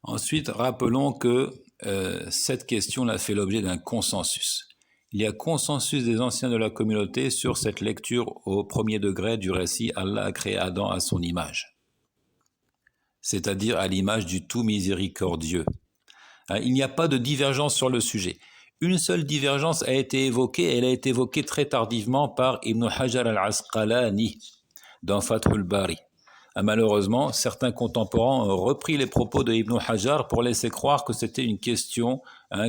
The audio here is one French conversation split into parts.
Ensuite, rappelons que cette question a fait l'objet d'un consensus. Il y a consensus des anciens de la communauté sur cette lecture au premier degré du récit « Allah a créé Adam à son image », c'est-à-dire à l'image du tout miséricordieux. Il n'y a pas de divergence sur le sujet. Une seule divergence a été évoquée, elle a été évoquée très tardivement par Ibn Hajar al-Asqalani dans Fathul Bari. Malheureusement, certains contemporains ont repris les propos de Ibn Hajar pour laisser croire que c'était une question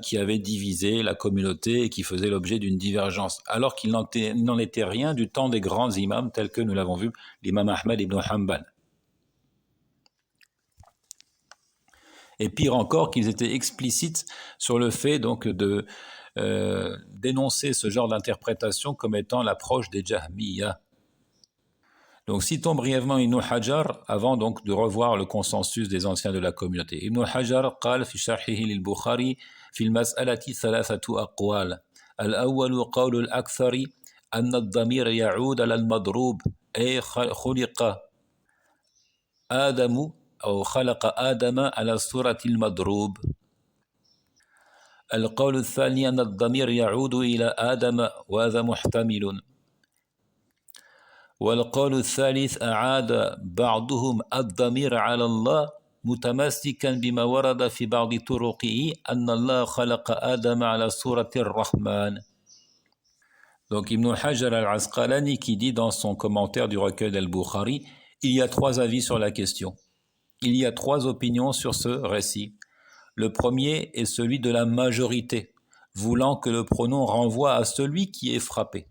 qui avait divisé la communauté et qui faisait l'objet d'une divergence, alors qu'il n'en était rien du temps des grands imams tels que nous l'avons vu, l'imam Ahmad ibn Hanbal. Et pire encore, qu'ils étaient explicites sur le fait donc de dénoncer ce genre d'interprétation comme étant l'approche des Jahmiyyah. Donc citons brièvement Ibn Hajar avant donc de revoir le consensus des anciens de la communauté. Ibn Hajar قال في شرحه للبخاري في المسألة ثلاثة أقوال. الأول قول الأكثر أن الضمير يعود على المضروب أي خلق آدم أو خلق آدم على صورة المضروب. القول الثاني أن الضمير يعود إلى آدم وهذا محتمل. والقول الثالث أعاد بعضهم الضمير على الله متمسكا بما ورد في بعض طرقه أن الله خلق آدم على صورة الرحمن. Donc Ibn Hajar al-Asqalani qui dit dans son commentaire du recueil d'Al-Bukhari, il y a trois avis sur la question. Il y a trois opinions sur ce récit. Le premier est celui de la majorité, voulant que le pronom renvoie à celui qui est frappé.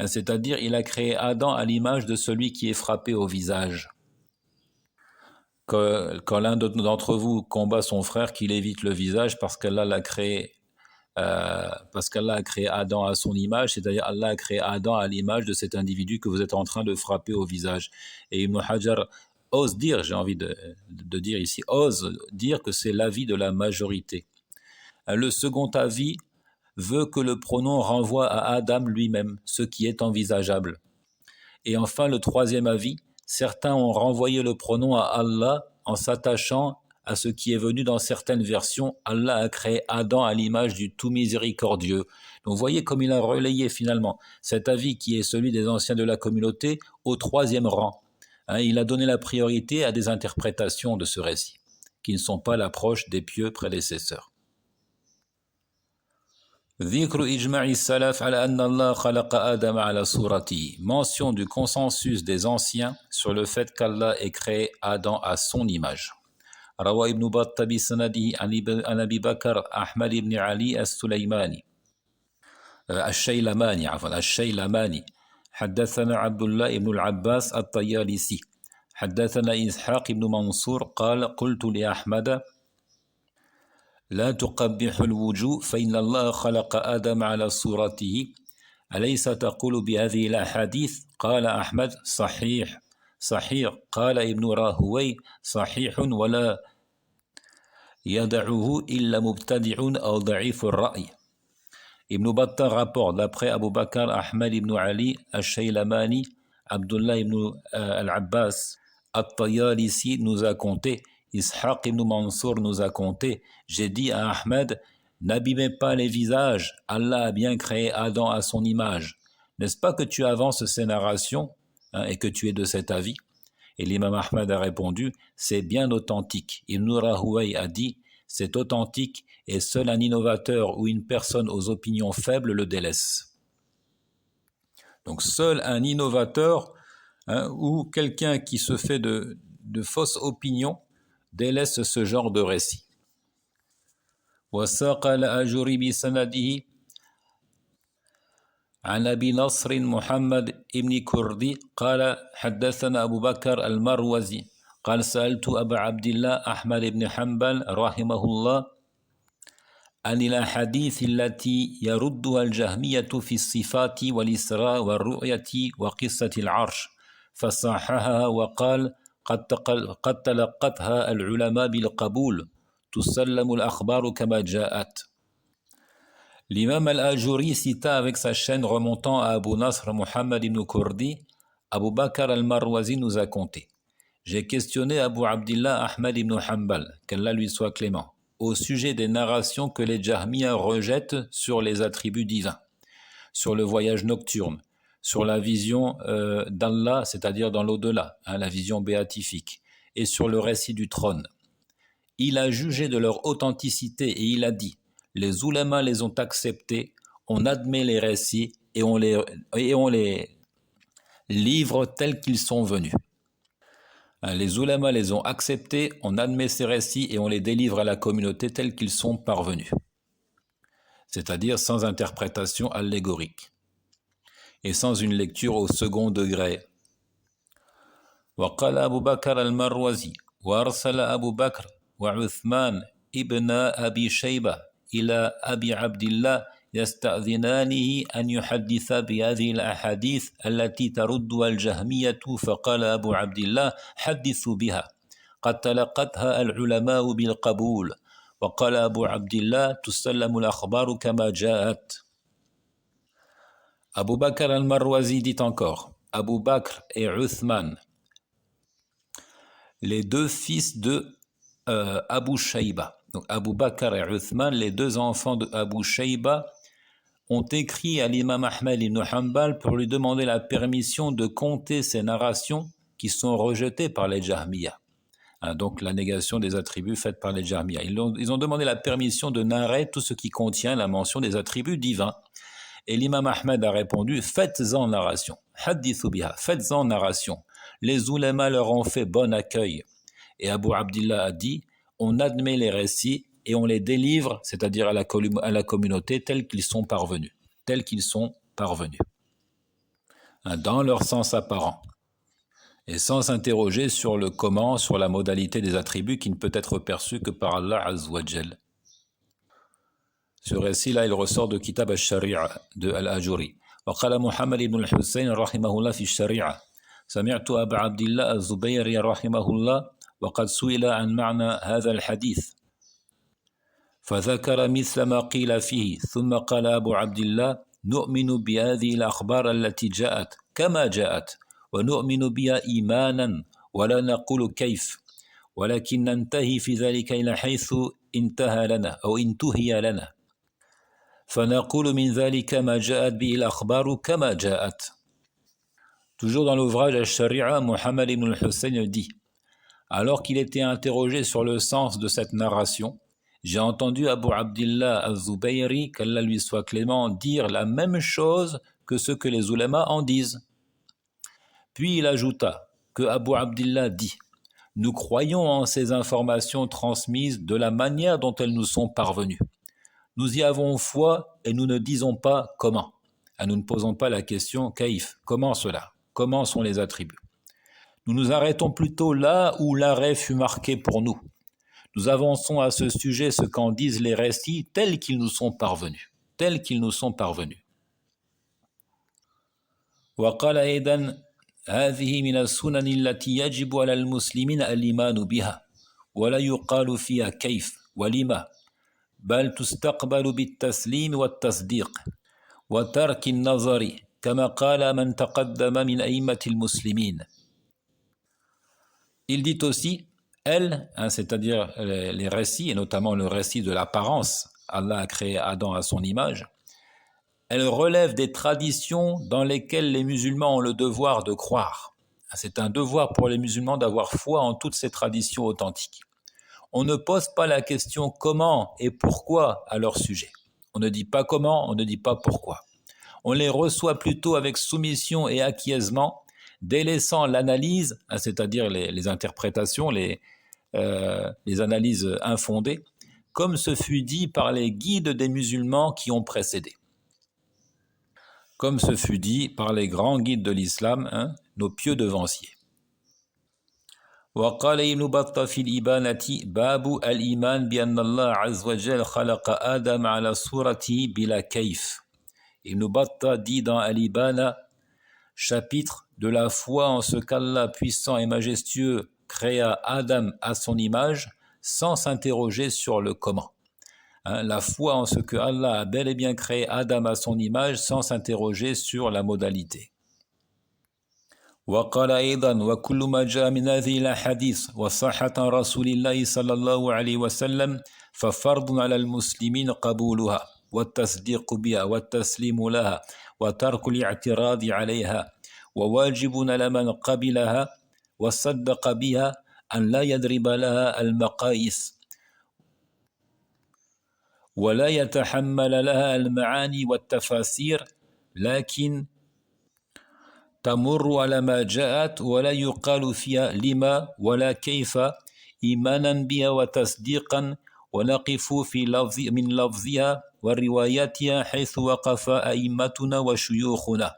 C'est-à-dire, il a créé Adam à l'image de celui qui est frappé au visage. Quand l'un d'entre vous combat son frère, qu'il évite le visage parce qu'Allah l'a créé, parce qu'Allah a créé Adam à son image, c'est-à-dire Allah a créé Adam à l'image de cet individu que vous êtes en train de frapper au visage. Et Ibn Hajar ose dire, j'ai envie de dire ici, ose dire que c'est l'avis de la majorité. Le second avis veut que le pronom renvoie à Adam lui-même, ce qui est envisageable. Et enfin, le troisième avis, certains ont renvoyé le pronom à Allah en s'attachant à ce qui est venu dans certaines versions. Allah a créé Adam à l'image du tout miséricordieux. Donc vous voyez comme il a relayé finalement cet avis qui est celui des anciens de la communauté au troisième rang. Il a donné la priorité à des interprétations de ce récit, qui ne sont pas l'approche des pieux prédécesseurs. Mention du consensus des anciens sur le fait qu'Allah ait créé Adam à son image. روى ابن بطة بسنده عن أبي بكر أحمد بن علي الشيلماني حدثنا عبد الله بن العباس الطيالسي حدثنا إسحاق بن منصور قال قلت لأحمد لا تقبح الوجوه فإن الله خلق آدم على صورته أليس تقول بهذه الأحاديث؟ قال أحمد صحيح قال ابن راهوي صحيح ولا يدعه إلا مبتدع أو ضعيف الرأي. Ibn Battah rapporte d'après Abu Bakr Ahmad ibn Ali al-Shaylamani, Abdullah ibn al-Abbas al-Tayalisi nous a conté, Ishaq ibn Mansour nous a conté, j'ai dit à Ahmed, n'abîmez pas les visages, Allah a bien créé Adam à son image. N'est-ce pas que tu avances ces narrations et que tu es de cet avis? Et l'imam Ahmed a répondu, c'est bien authentique. Ibn Rahouay a dit, c'est authentique et seul un innovateur ou une personne aux opinions faibles le délaisse. Donc seul un innovateur ou quelqu'un qui se fait de fausses opinions délaisse ce genre de récit. وساق الآجري بسنده عن أبي نصر محمد ابن كردي قال حدثنا أبو بكر المروزي قال سألت أبا عبد الله أحمد بن حنبل رحمه الله عن الأحاديث التي يردها الجهمية في الصفات والإسراء والرؤية وقصة العرش فصححها وقال قد تلقتها العلماء بالقبول تسلم الأخبار كما جاءت. L'imam al-Ajuri cita avec sa chaîne remontant à Abu Nasr Muhammad ibn Kurdi, Abu Bakr al-Marwazi nous a conté. J'ai questionné Abu Abdillah Ahmad ibn Hanbal, qu'Allah lui soit clément, au sujet des narrations que les Jahmiya rejettent sur les attributs divins, sur le voyage nocturne, sur la vision d'Allah, c'est-à-dire dans l'au-delà, la vision béatifique, et sur le récit du trône. Il a jugé de leur authenticité et il a dit, les oulémas les ont acceptés, on admet les récits et on les livre tels qu'ils sont venus. Les oulémas les ont acceptés, on admet ces récits et on les délivre à la communauté tels qu'ils sont parvenus. C'est-à-dire sans interprétation allégorique et sans une lecture au second degré. وقال أبو بكر المروزي وأرسل أبو بكر وعثمان ابن أبي شيبة إلى أبي عبد الله يستأذنانه أن يحدث بهذه الأحاديث التي تردها الجهمية فقال أبو عبد الله حدثوا بها قد تلقتها العلماء بالقبول وقال أبو عبد الله تسلم الأخبار كما جاءت. Abu Bakr al-Marwazi dit encore, Abu Bakr et Uthman, les deux fils de Abu Shayba. Donc Abu Bakr et Uthman, les deux enfants de Abu Shayba, ont écrit à l'imam Ahmed ibn Hanbal pour lui demander la permission de compter ces narrations qui sont rejetées par les Jahmiya. Donc la négation des attributs faite par les Jahmiya. Ils ont demandé la permission de narrer tout ce qui contient la mention des attributs divins. Et l'imam Ahmed a répondu, faites-en narration. Hadithu biha, faites-en narration. Les oulémas leur ont fait bon accueil. Et Abu Abdillah a dit, on admet les récits et on les délivre, c'est-à-dire à la communauté, tels qu'ils sont parvenus. Dans leur sens apparent. Et sans s'interroger sur le comment, sur la modalité des attributs qui ne peut être perçu que par Allah Azza wa Jal. Ce récit-là, il ressort de Kitab al-Shari'a de Al-Ajuri. وقال محمد بن الحسين رحمه الله في الشريعة سمعت أبا عبد الله الزبيري رحمه الله وقد سئل عن معنى هذا الحديث فذكر مثل ما قيل فيه ثم قال أبو عبد الله نؤمن بهذه الأخبار التي جاءت كما جاءت ونؤمن بها إيمانا ولا نقول كيف ولكن ننتهي في ذلك إلى حيث انتهى لنا أو انتهي لنا فنقول من ذلك ما جاءت به الأخبار كما جاءت. Toujours dans l'ouvrage Al-Shari'a, Mohammed ibn al-Hussein dit, alors qu'il était interrogé sur le sens de cette narration, j'ai entendu Abu Abdillah al-Zubayri, qu'Allah lui soit clément, dire la même chose que ce que les oulémas en disent. Puis il ajouta que Abu Abdillah dit, nous croyons en ces informations transmises de la manière dont elles nous sont parvenues. Nous y avons foi et nous ne disons pas comment. Nous ne posons pas la question kaïf, comment cela? Comment sont les attributs? Nous nous arrêtons plutôt là où l'arrêt fut marqué pour nous. Nous avançons à ce sujet ce qu'en disent les récits tels qu'ils nous sont parvenus. وقال أيضا هذه من السنن التي يجب على المسلمين الإيمان بها ولا يقال فيها كيف ولما بل تستقبل بالتسليم والتصديق وترك النظر كما قال من تقدم من أئمة المسلمين. Il dit aussi, c'est-à-dire les récits, et notamment le récit de l'apparence, Allah a créé Adam à son image, elles relèvent des traditions dans lesquelles les musulmans ont le devoir de croire. C'est un devoir pour les musulmans d'avoir foi en toutes ces traditions authentiques. On ne pose pas la question comment et pourquoi à leur sujet. On ne dit pas comment, on ne dit pas pourquoi. On les reçoit plutôt avec soumission et acquiescement, délaissant l'analyse, c'est-à-dire les interprétations, les analyses infondées, comme ce fut dit par les guides des musulmans qui ont précédé. Comme ce fut dit par les grands guides de l'islam, nos pieux devanciers. وقال ابن بطة في الإبانة باب الإيمان بأن الله عز وجل خلق آدم على صورته بلا كيف. Ibn Battah dit dans Al-Ibana, chapitre de la foi en ce qu'Allah puissant et majestueux créa Adam à son image sans s'interroger sur le comment. La foi en ce que Allah a bel et bien créé Adam à son image sans s'interroger sur la modalité. وقال أيضا: وكل ما جاء من هذه الأحاديث وصحة رسول الله صلى الله عليه وسلم ففرض على المسلمين قبولها والتصديق بها والتسليم لها وترك الاعتراض عليها، وواجب على من قبلها وصدق بها أن لا يضرب لها المقاييس ولا يتحمل لها المعاني والتفاسير، لكن تمر على ما جاءت ولا يقال فيها لما ولا كيف، إيمانا بها وتصديقا، ونقف في من لفظها ورواياتها حيث وقف أئمتنا وشيوخنا،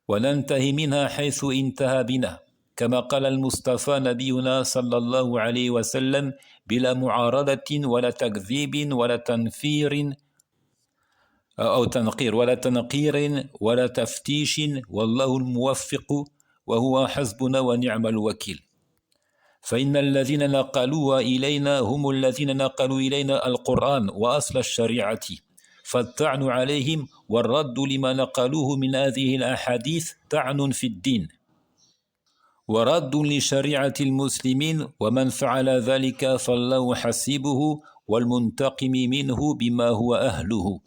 وننتهي منها حيث انتهى بنا، كما قال المصطفى نبينا صلى الله عليه وسلم: بلا معارضة ولا تكذيب ولا تنفير أو تنقير ولا تفتيش، والله الموفق وهو حسبنا ونعم الوكيل. فإن الذين نقلوها إلينا هم الذين نقلوا إلينا القرآن وأصل الشريعة، فالطعن عليهم والرد لما نقلوه من هذه الأحاديث طعن في الدين ورد لشريعة المسلمين، ومن فعل ذلك فالله حسيبه والمنتقم منه بما هو أهله.